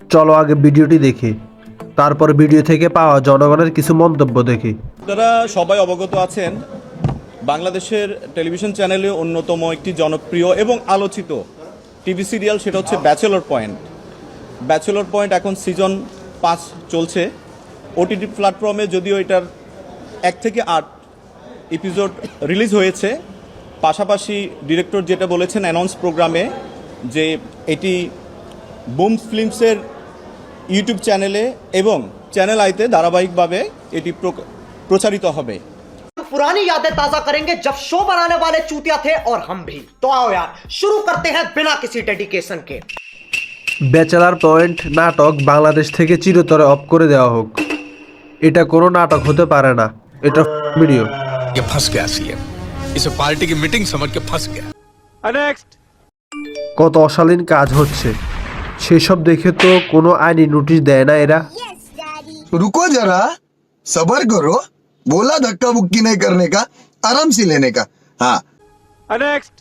চলো আগে ভিডিওটি দেখি, তারপর ভিডিও থেকে পাওয়া জনগণের কিছু মন্তব্য দেখি। আপনারা সবাই অবগত আছেন, বাংলাদেশের টেলিভিশন চ্যানেলে অন্যতম একটি জনপ্রিয় এবং আলোচিত টিভি সিরিয়াল, সেটা হচ্ছে ব্যাচেলর পয়েন্ট। ব্যাচেলর পয়েন্ট এখন সিজন 5 চলছে ওটিটি প্ল্যাটফর্মে। যদিও এটার 1 থেকে 8 এপিসোড রিলিজ হয়েছে, পাশাপাশি ডিরেক্টর যেটা বলেছেন অ্যানাউন্স প্রোগ্রামে যে এটি বুম ফিল্মসের ইউটিউব চ্যানেলে এবং চ্যানেল আইতে ধারাবাহিকভাবে এটি প্রচারিত হবে। पुरानी यादें ताजा करेंगे जब शो बनाने वाले चूतिया थे और हम भी। तो आओ यार शुरू करते हैं बिना किसी डेडिकेशन के। ব্যাচেলার পয়েন্ট নাটক বাংলাদেশ থেকে চিরতরে অফ করে দেওয়া হোক। এটা কোনো নাটক হতে পারে না, এটা ভিডিও। ये फंस गया सीएम, इसे पार्टी की मीटिंग समझ के फंस गया। नेक्स्ट। কত অশালীন কাজ হচ্ছে সেসব দেখে তো কোনো আইনি নোটিশ দেয় না এরা। रुको जरा, सबर करो। बोला धक्का बुक्की नहीं करने का, आराम से लेने का। हाँ नेक्स्ट।